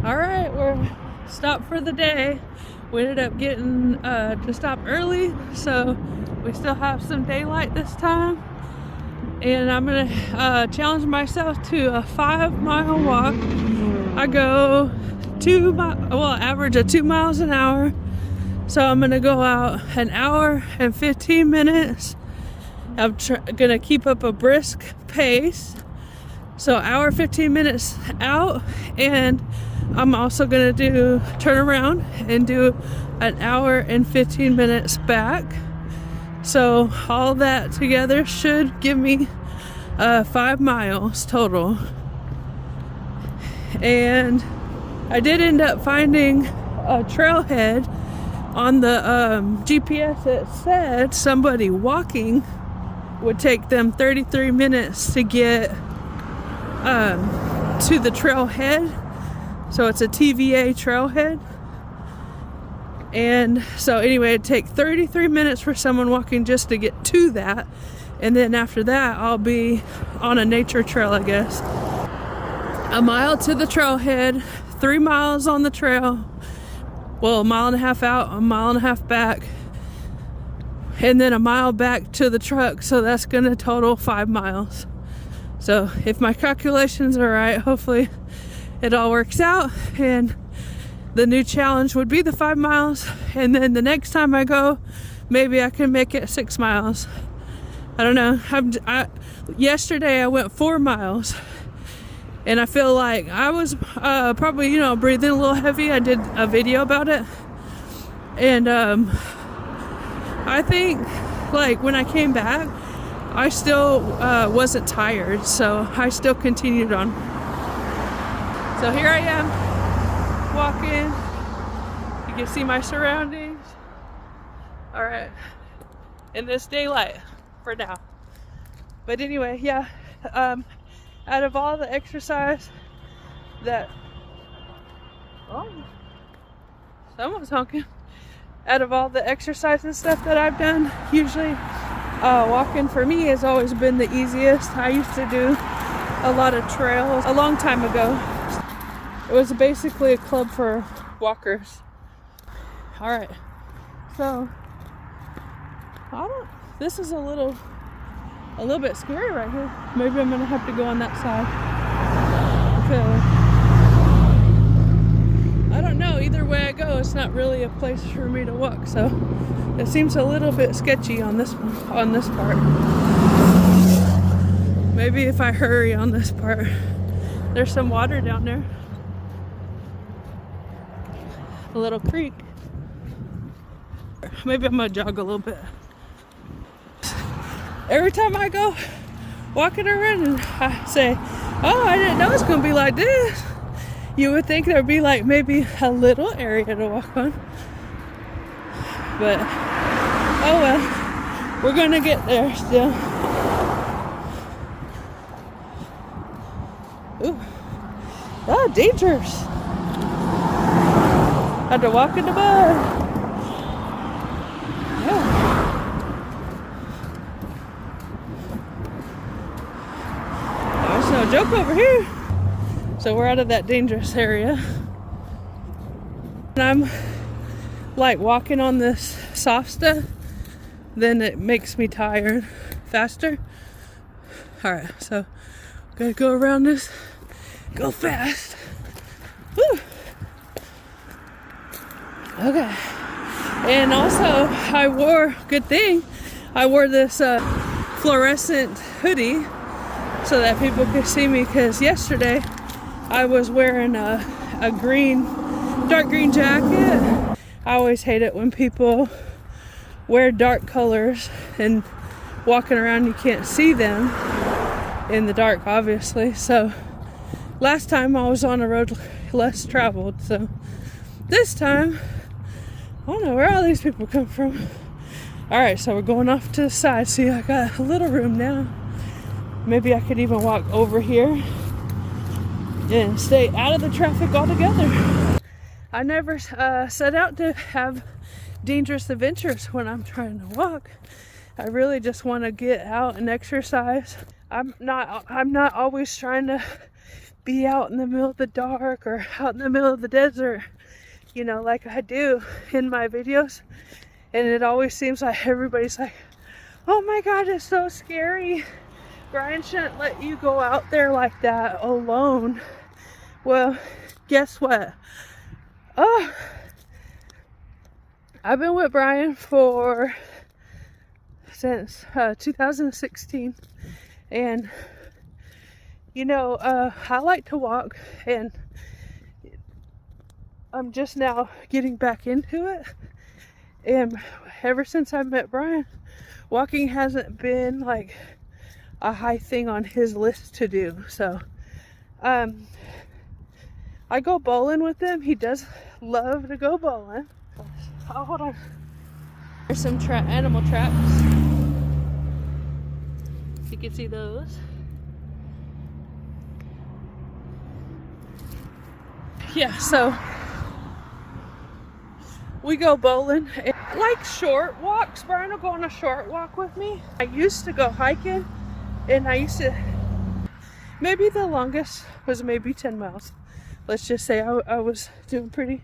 All right, we're stopped for the day. We ended up getting to stop early, so we still have some daylight this time. And I'm gonna challenge myself to a 5-mile walk. I go average of 2 miles an hour. So I'm gonna go out an hour and 15 minutes. I'm gonna keep up a brisk pace. So hour 15 minutes out, and I'm also gonna turn around and do an hour and 15 minutes back. So all that together should give me 5 miles total. And I did end up finding a trailhead on the GPS. It said somebody walking would take them 33 minutes to get to the trailhead. So it's a TVA trailhead. And so anyway, it'd take 33 minutes for someone walking just to get to that. And then after that, I'll be on a nature trail, I guess. A mile to the trailhead, 3 miles on the trail. Well, a mile and a half out, a mile and a half back. And then a mile back to the truck. So that's gonna total 5 miles. So if my calculations are right, hopefully it all works out. And the new challenge would be the 5 miles. And then the next time I go, maybe I can make it 6 miles. I don't know. Yesterday I went 4 miles. And I feel like I was probably, breathing a little heavy. I did a video about it. And I think like when I came back, I still wasn't tired, so I still continued on. So here I am, walking. You can see my surroundings. All right, in this daylight for now. But anyway, yeah, out of all the exercise someone's honking. Out of all the exercise and stuff that I've done, usually walking for me has always been the easiest. I used to do a lot of trails a long time ago. It was basically a club for walkers. All right, so this is a little bit scary right here. Maybe I'm gonna have to go on that side. Okay. I don't know, either way I go, it's not really a place for me to walk, so it seems a little bit sketchy on this part. Maybe if I hurry on this part. There's some water down there. A little creek. Maybe I'm gonna jog a little bit. Every time I go walking or running, I say, oh, I didn't know it's gonna be like this. You would think there'd be like maybe a little area to walk on. But, oh well, we're gonna get there still. Ooh, oh, dangerous. Had to walk in the mud. Yeah. There's no joke over here. So we're out of that dangerous area. And I'm like walking on this soft stuff, then it makes me tired faster. All right, so gotta go around this, go fast. Woo. Okay. And also good thing, I wore this fluorescent hoodie so that people could see me, because yesterday I was wearing a dark green jacket. I always hate it when people wear dark colors and walking around you can't see them in the dark, obviously. So last time I was on a road less traveled, so this time I don't know where all these people come from. All right, so we're going off to the side. See, I got a little room now. Maybe I could even walk over here and stay out of the traffic altogether. I never set out to have dangerous adventures when I'm trying to walk. I really just want to get out and exercise. I'm not always trying to be out in the middle of the dark or out in the middle of the desert, you know, like I do in my videos. And it always seems like everybody's like, oh my God, it's so scary. Brian shouldn't let you go out there like that alone. Well, guess what? Oh, I've been with Brian since 2016, and you know, I like to walk, and I'm just now getting back into it. And ever since I met Brian, walking hasn't been like a high thing on his list to do. So I go bowling with him. He does love to go bowling. Oh, hold on. There's some animal traps. You can see those. Yeah, so we go bowling. Like short walks. Brian will go on a short walk with me. I used to go hiking, and maybe the longest was maybe 10 miles. Let's just say I was doing pretty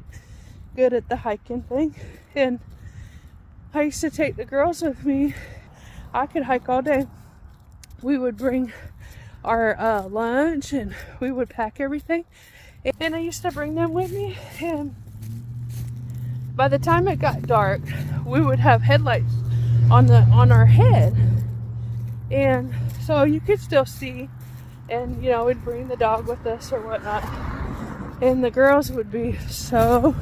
good at the hiking thing. And I used to take the girls with me. I could hike all day. We would bring our lunch, and we would pack everything. And I used to bring them with me. And by the time it got dark, we would have headlights on our head. And so you could still see. And, you know, we'd bring the dog with us or whatnot. And the girls would be so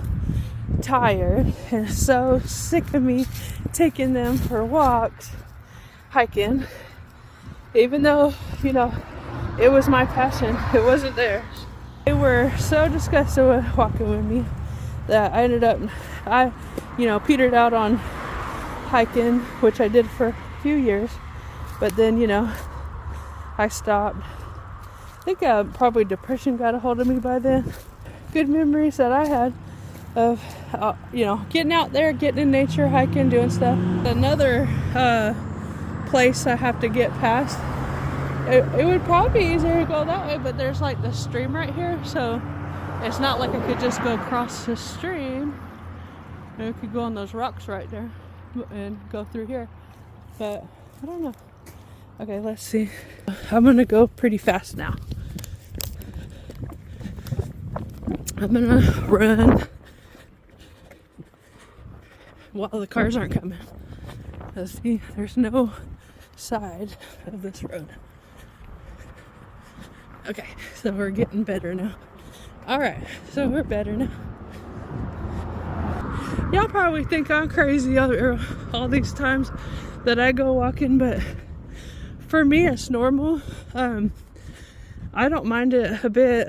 tired and so sick of me taking them for walks, hiking, even though, you know, it was my passion. It wasn't theirs. They were so disgusted with walking with me that I ended up, petered out on hiking, which I did for a few years, but then, you know, I stopped. I think probably depression got a hold of me by then. Good memories that I had of, getting out there, getting in nature, hiking, doing stuff. Another place I have to get past. It would probably be easier to go that way, but there's like the stream right here, so it's not like I could just go across the stream. I could go on those rocks right there and go through here, but I don't know. Okay, let's see. I'm gonna go pretty fast now. I'm gonna run while the cars aren't coming. Let's see, there's no side of this road. Okay, so we're getting better now. Alright, so we're better now. Y'all probably think I'm crazy all these times that I go walking, but for me it's normal. I don't mind it a bit.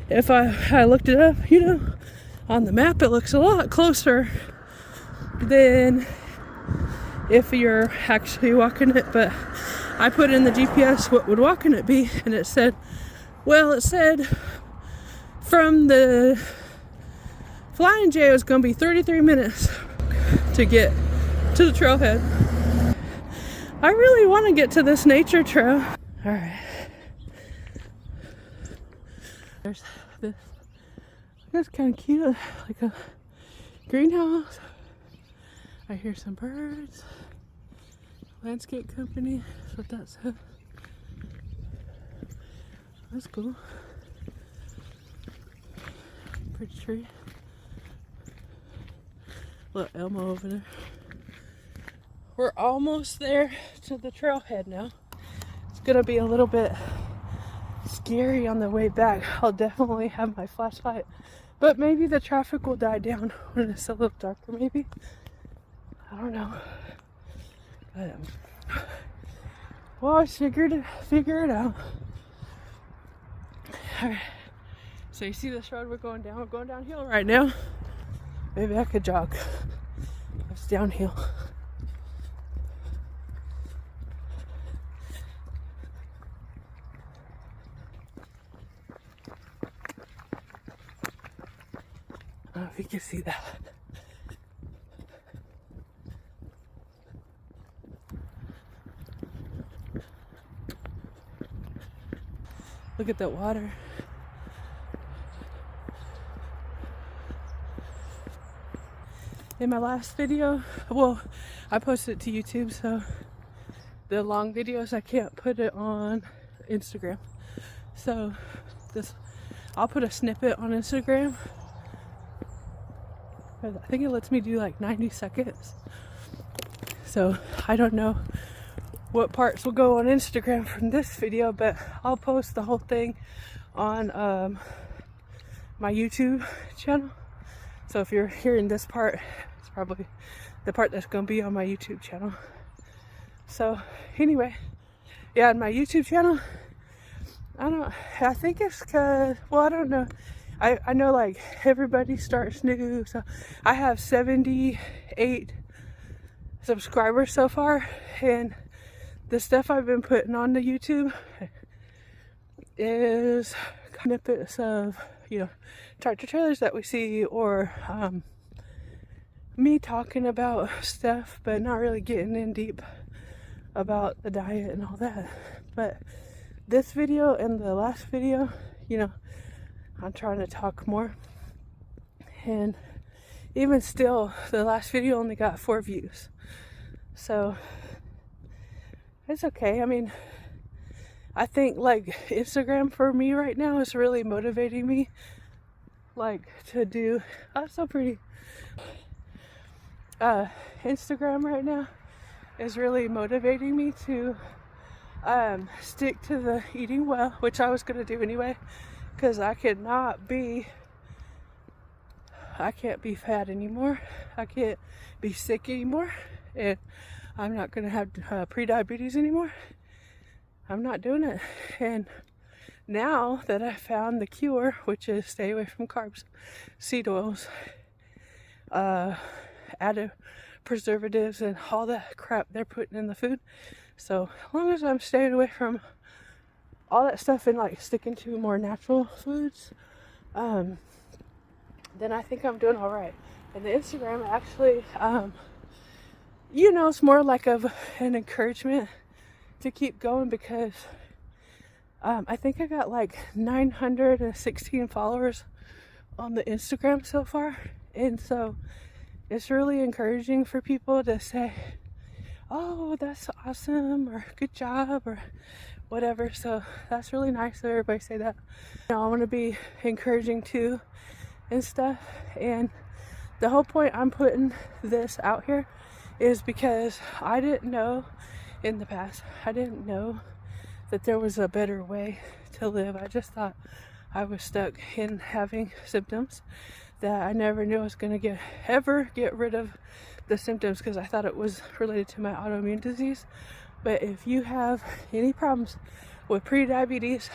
If I looked it up, you know, on the map, it looks a lot closer than if you're actually walking it. But I put in the GPS what would walking it be, and it said from the Flying J it was going to be 33 minutes to get to the trailhead. I really want to get to this nature trail. All right. There's this. That's kind of cute, like a greenhouse. I hear some birds. Landscape company. That's what that said. That's cool. Pretty tree. Little Elmo over there. We're almost there to the trailhead now. It's gonna be a little bit scary on the way back. I'll definitely have my flashlight, but maybe the traffic will die down when it's a little darker, maybe. I don't know. But, well, I figure it out. Alright. So you see this road we're going down? We're going downhill right now. Maybe I could jog. It's downhill. I don't know if you can see that. Look at that water. In my last video, well, I posted it to YouTube, so the long videos, I can't put it on Instagram. So I'll put a snippet on Instagram. I think it lets me do like 90 seconds. So I don't know what parts will go on Instagram from this video, but I'll post the whole thing on my YouTube channel. So if you're hearing this part, it's probably the part that's going to be on my YouTube channel. So anyway, yeah, on my YouTube channel, I think it's because, well, I don't know. I know like everybody starts new, so I have 78 subscribers so far, and the stuff I've been putting on the YouTube is snippets of, you know, tractor trailers that we see, or me talking about stuff but not really getting in deep about the diet and all that. But this video and the last video, you know, I'm trying to talk more, and even still the last video only got 4 views, so it's okay. I mean, I think like Instagram for me right now is really motivating me, like to do, oh, so pretty. Instagram right now is really motivating me to stick to the eating well, which I was gonna do anyway, because I can't be fat anymore. I can't be sick anymore, and I'm not gonna have pre-diabetes anymore. I'm not doing it. And now that I found the cure, which is stay away from carbs, seed oils, added preservatives, and all that crap they're putting in the food. So as long as I'm staying away from all that stuff and like sticking to more natural foods, then I think I'm doing all right. And the Instagram actually, you know, it's more like an encouragement to keep going, because I think I got like 916 followers on the Instagram so far, and so it's really encouraging for people to say, oh, that's awesome, or good job, or whatever. So that's really nice that everybody say that. You know, I want to be encouraging too and stuff. And the whole point I'm putting this out here is because I didn't know in the past, I didn't know that there was a better way to live. I just thought I was stuck in having symptoms, that I never knew I was going to ever get rid of the symptoms, because I thought it was related to my autoimmune disease. But if you have any problems with pre-diabetes,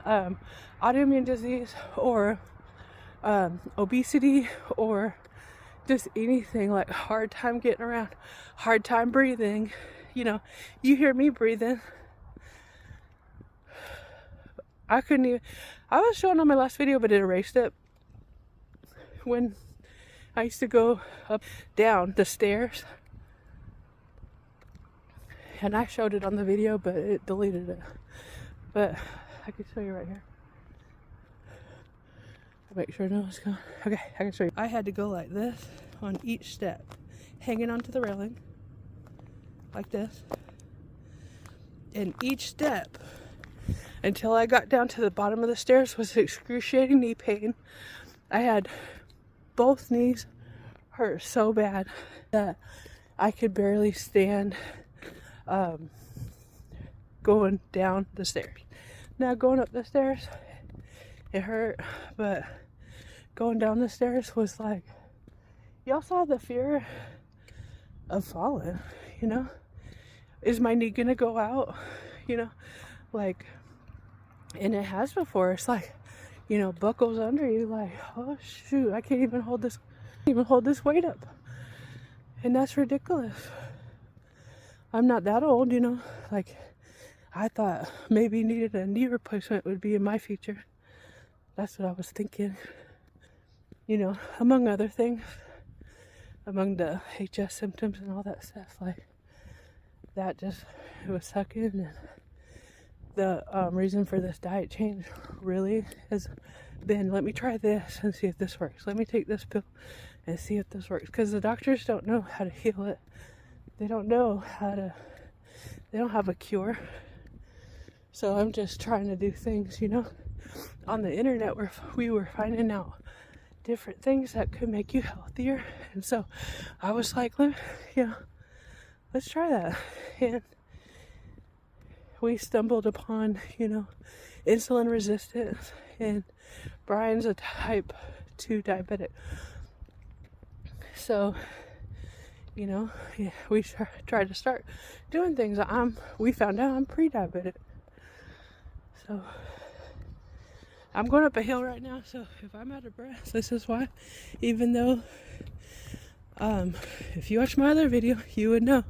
autoimmune disease, or obesity, or just anything like hard time getting around, hard time breathing, you know, you hear me breathing. I couldn't even, I was showing on my last video, but it erased it. When I used to go up, down the stairs, and I showed it on the video, but it deleted it. But I can show you right here. Make sure no one's going. Okay, I can show you. I had to go like this on each step, hanging onto the railing, like this. And each step, until I got down to the bottom of the stairs, was excruciating knee pain. I had both knees hurt so bad that I could barely stand going down the stairs. Now going up the stairs, it hurt, but going down the stairs was like, you also have the fear of falling, you know? Is my knee gonna go out? You know, like, and it has before. It's like, you know, buckles under you, like, oh shoot, I can't even hold this weight up. And that's ridiculous. I'm not that old, you know, like, I thought maybe needed a knee replacement would be in my future. That's what I was thinking, you know, among other things, among the HS symptoms and all that stuff, like, that just, it was sucking, and the reason for this diet change really has been, let me try this and see if this works. Let me take this pill and see if this works. Because the doctors don't know how to heal it. They don't know how to, they don't have a cure. So I'm just trying to do things, you know. On the internet, we were finding out different things that could make you healthier. And so I was like, let's try that. And we stumbled upon, insulin resistance, and Brian's a type 2 diabetic. So, we tried to start doing things. We found out I'm pre-diabetic. So I'm going up a hill right now, so if I'm out of breath, this is why. Even though, if you watch my other video, you would know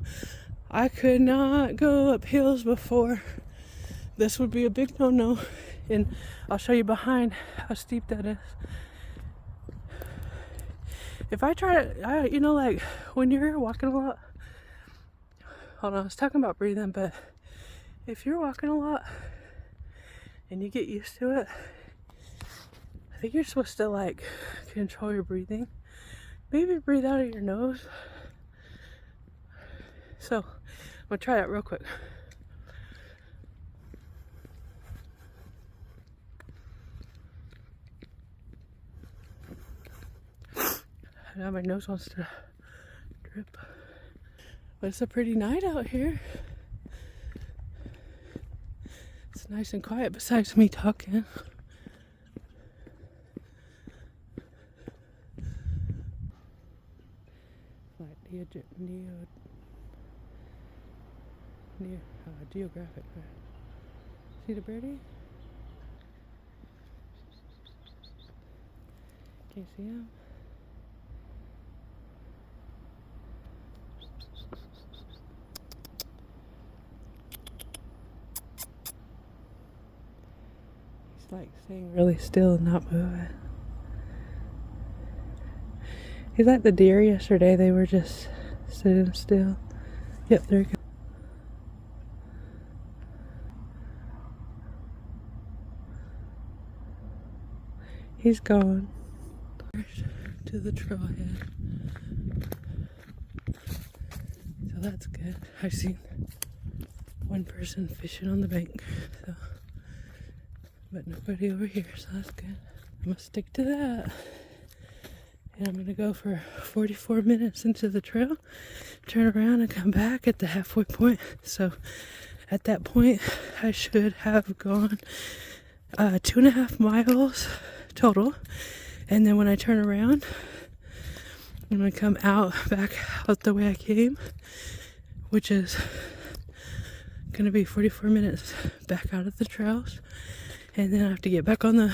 I could not go up hills before. This would be a big no-no, and I'll show you behind how steep that is. If I try to, like when you're walking a lot, hold on, I was talking about breathing, but if you're walking a lot and you get used to it, I think you're supposed to like control your breathing. Maybe breathe out of your nose. So I'm gonna try that real quick. Now my nose wants to drip. But it's a pretty night out here. It's nice and quiet besides me talking. Geographic. See the birdie? Can you see him? He's like staying really still and not moving. He's like the deer yesterday, they were just sitting still. Yep, there you go. He's gone to the trailhead. So that's good. I've seen one person fishing on the bank, so, but nobody over here, so that's good. I'm gonna stick to that. And I'm gonna go for 44 minutes into the trail, turn around and come back at the halfway point. So at that point, I should have gone 2.5 miles total. And then when I turn around, I'm gonna come back out the way I came, which is gonna be 44 minutes back out of the trails. And then I have to get back on the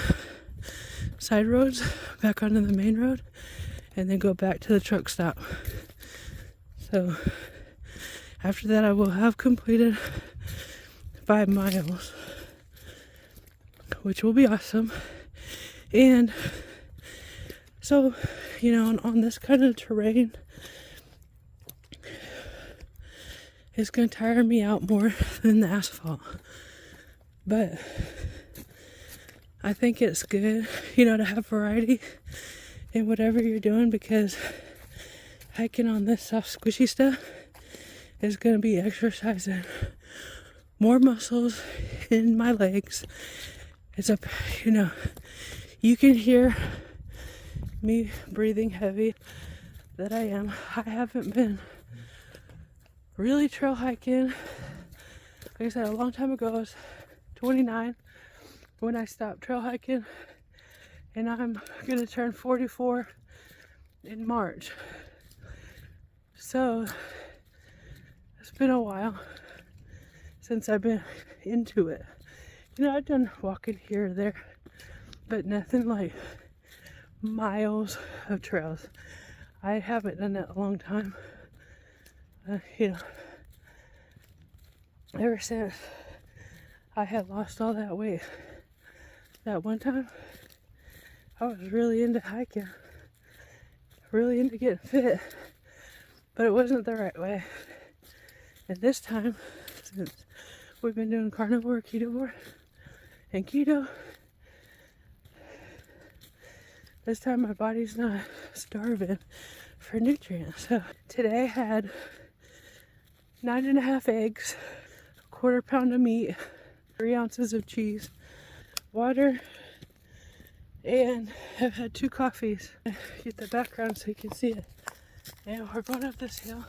side roads, back onto the main road, and then go back to the truck stop. So after that, I will have completed 5 miles, which will be awesome. And so, on this kind of terrain, it's going to tire me out more than the asphalt. But I think it's good, to have variety in whatever you're doing, because hiking on this soft, squishy stuff is going to be exercising more muscles in my legs. It's you can hear me breathing heavy that I am. I haven't been really trail hiking. Like I said, a long time ago, I was 29 when I stopped trail hiking, and I'm gonna turn 44 in March. So it's been a while since I've been into it. I've done walking here or there, but nothing like miles of trails. I haven't done that in a long time. Ever since I had lost all that weight. That one time, I was really into hiking, really into getting fit, but it wasn't the right way. And this time, since We've been doing carnivore, ketovore, and keto. This time my body's not starving for nutrients. So today I had 9.5 eggs, a 1/4 pound of meat, 3 ounces of cheese, water, and I've had 2 coffees. Get the background so you can see it. And we're going up this hill.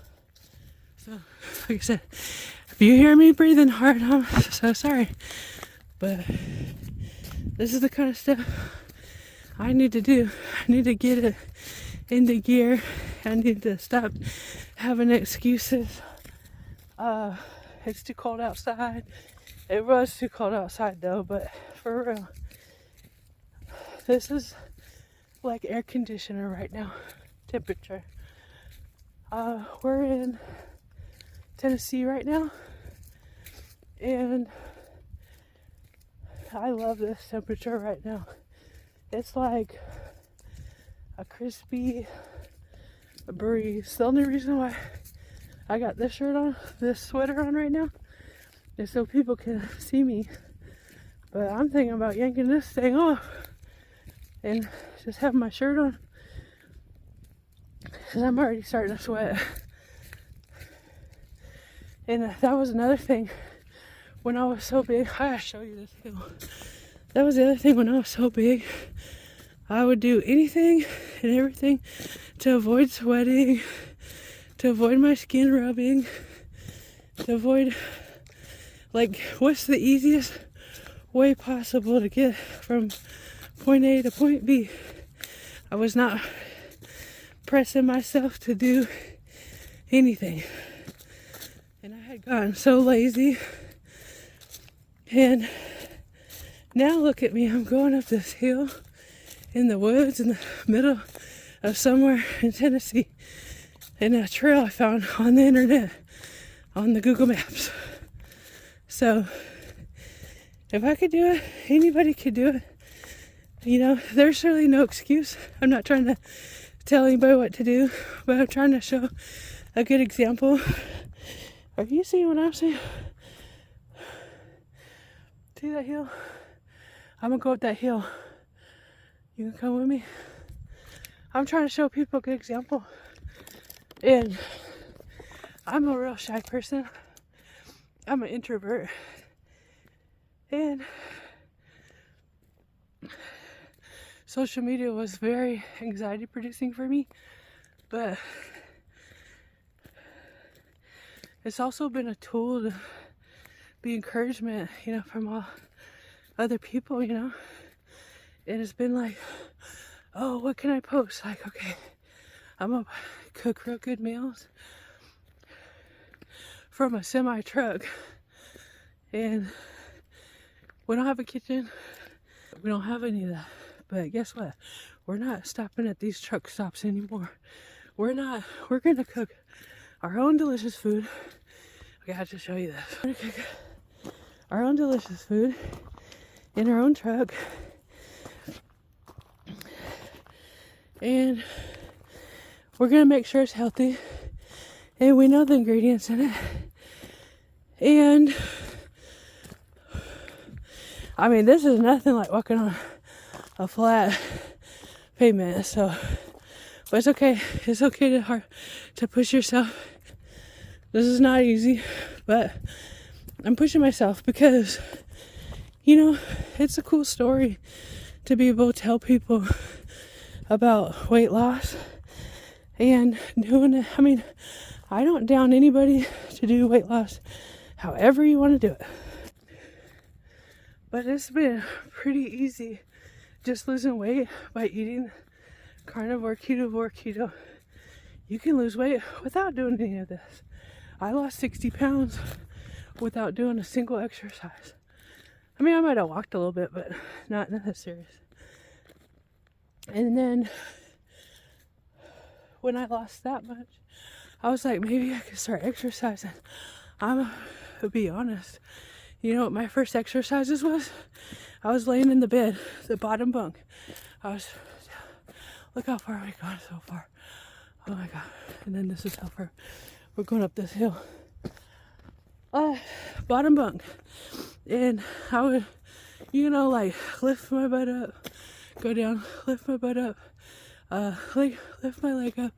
So, like I said, if you hear me breathing hard, I'm so sorry. But this is the kind of stuff I need to do. I need to get it into gear. I need to stop having excuses. It's too cold outside. It was too cold outside though, but for real, this is like air conditioner right now, temperature. We're in Tennessee right now, and I love this temperature right now. It's like a crispy breeze. The only reason why I got this shirt on, this sweater on right now, is so people can see me. But I'm thinking about yanking this thing off and just having my shirt on, because I'm already starting to sweat. And that was another thing when I was so big. I gotta show you this hill. That was the other thing when I was so big. I would do anything and everything to avoid sweating, to avoid my skin rubbing, to avoid, like, what's the easiest way possible to get from point A to point B. I was not pressing myself to do anything. And I had gotten so lazy. And now look at me, I'm going up this hill in the woods in the middle of somewhere in Tennessee, in a trail I found on the internet, on the Google Maps. So if I could do it, anybody could do it. You know, there's really no excuse. I'm not trying to tell anybody what to do, but I'm trying to show a good example. Are you seeing what I'm seeing? See that hill? I'm gonna go up that hill. You can come with me. I'm trying to show people a good example. And I'm a real shy person. I'm an introvert. And social media was very anxiety producing for me. But it's also been a tool to be encouragement, you know, from all other people, you know. And it's been like, oh, what can I post? Like, okay, I'm gonna cook real good meals from a semi truck. And we don't have a kitchen. We don't have any of that. But guess what? We're not stopping at these truck stops anymore. We're gonna cook our own delicious food. Okay, I have to show you this. We're gonna cook our own delicious food in our own truck. And we're gonna make sure it's healthy. And we know the ingredients in it. And I mean, this is nothing like walking on a flat pavement, so, but it's okay. It's okay to push yourself. This is not easy, but I'm pushing myself because, you know, it's a cool story to be able to tell people about weight loss and doing it. I mean, I don't down anybody to do weight loss however you want to do it. But it's been pretty easy just losing weight by eating carnivore, ketovore, keto. You can lose weight without doing any of this. I lost 60 pounds without doing a single exercise. I mean, I might have walked a little bit, but not that serious. And then when I lost that much, I was like, maybe I could start exercising. I'm to be honest. You know what my first exercises was? I was laying in the bed, the bottom bunk. Look how far we've gone so far. Oh my God. And then this is how far we're going up this hill. bottom bunk. And I would, like lift my butt up, go down, lift my butt up, lift my leg up,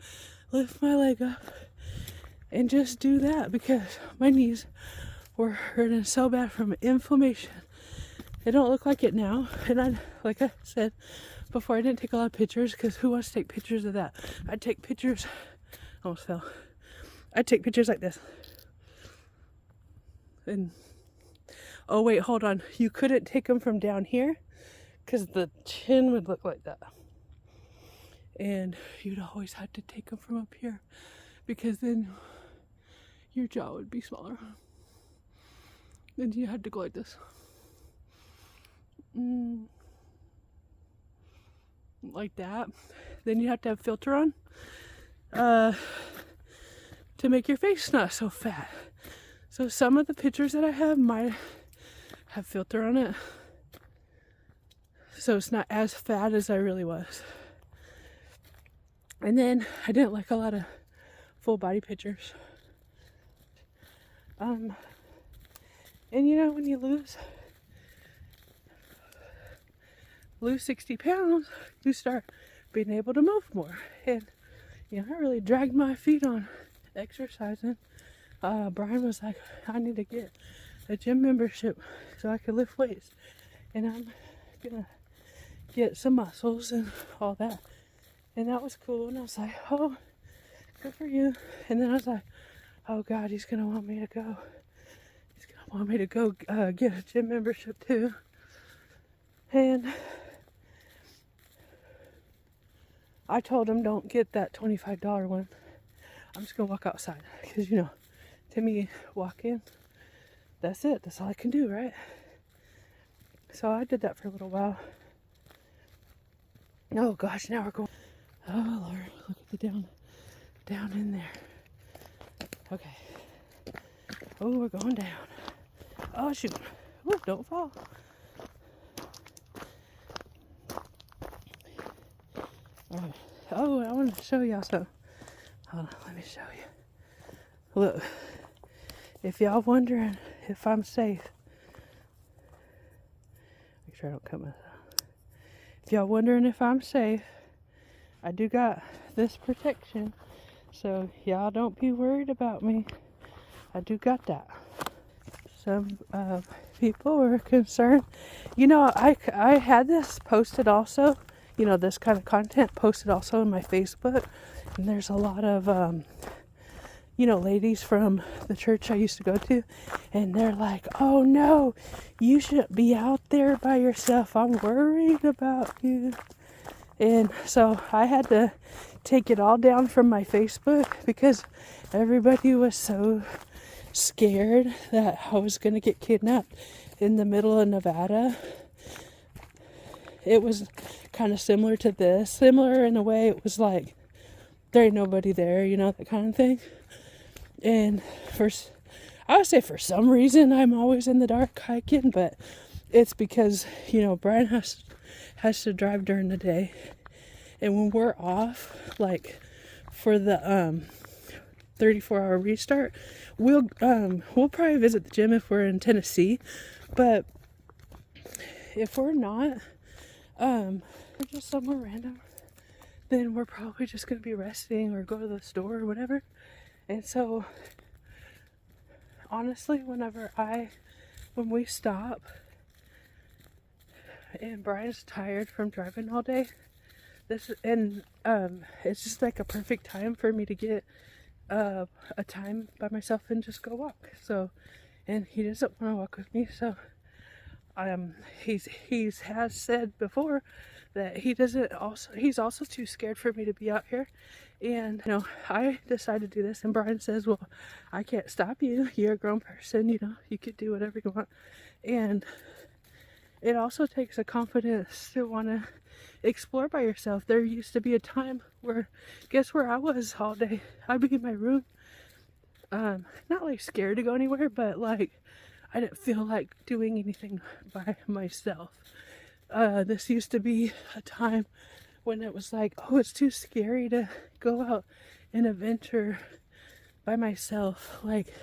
lift my leg up, and just do that because my knees were hurting so bad from inflammation. It don't look like it now, and like I said before, I didn't take a lot of pictures because who wants to take pictures of that? I'd take pictures, almost fell. I'd take pictures like this. And oh wait, hold on. You couldn't take them from down here because the chin would look like that. And you'd always have to take them from up here because then your jaw would be smaller. Then you had to go like this. Like that. Then you have to have filter on to make your face not so fat. So some of the pictures that I have might have filter on it, so it's not as fat as I really was. And then I didn't like a lot of full body pictures. And when you lose 60 pounds, you start being able to move more. And I really dragged my feet on exercising. Brian was like, I need to get a gym membership so I can lift weights, and I'm gonna get some muscles and all that. And that was cool, and I was like, oh, good for you. And then I was like, oh God, he's gonna want me to go. He's gonna want me to go get a gym membership too. And I told him, don't get that $25 one. I'm just gonna walk outside because to me, walking, that's it. That's all I can do, right? So I did that for a little while. Oh gosh, now we're going. Oh Lord, look at the down in there. Okay. Oh, we're going down. Oh shoot. Ooh, don't fall. Alright. Oh, I want to show y'all something. Hold on, let me show you. Look. If y'all wondering if I'm safe, make sure I don't cut myself. If y'all wondering if I'm safe, I do got this protection, so y'all don't be worried about me. I do got that. Some people were concerned. I had this posted also, this kind of content posted also in my Facebook, and there's a lot of ladies from the church I used to go to, and they're like, oh no, you shouldn't be out there by yourself. I'm worried about you. And so I had to take it all down from my Facebook because everybody was so scared that I was going to get kidnapped in the middle of Nevada. It was kind of similar to this. Similar in a way, it was like, there ain't nobody there, that kind of thing. And I would say for some reason I'm always in the dark hiking, but it's because, Brian has to drive during the day. And when we're off, like for the 34-hour restart, we'll probably visit the gym if we're in Tennessee. But if we're not, we're just somewhere random, then we're probably just going to be resting or go to the store or whatever. And so, honestly, when we stop and Brian's tired from driving all day, it's just like a perfect time for me to get a time by myself and just go walk. So, and he doesn't want to walk with me, so he's has said before that he's also too scared for me to be out here. And I decided to do this, and Brian says, well, I can't stop you, you're a grown person, you could do whatever you want. And it also takes a confidence to want to explore by yourself. There used to be a time where, guess where I was all day? I'd be in my room, not like scared to go anywhere, but like I didn't feel like doing anything by myself. This used to be a time when it was like, oh, it's too scary to go out and adventure by myself. Like,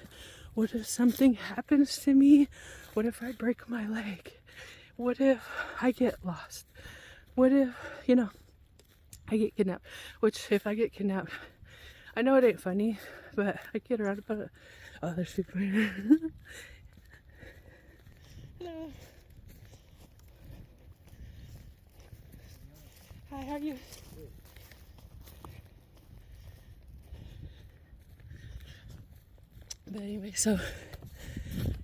What if something happens to me? What if I break my leg? What if I get lost? What if, I get kidnapped? Which, if I get kidnapped, I know it ain't funny, but I kid around about it. Oh, there's people here. Hello. Hi, how are you? But anyway, so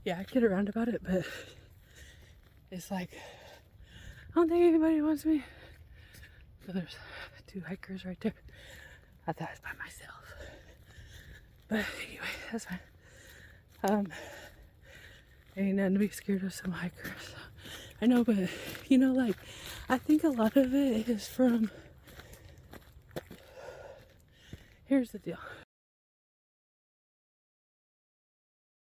yeah, I kid around about it, but it's like, I don't think anybody wants me. So there's 2 hikers right there. I thought I was by myself. But anyway, that's fine. Ain't nothing to be scared of some hikers. I know, but like, I think a lot of it is from, here's the deal.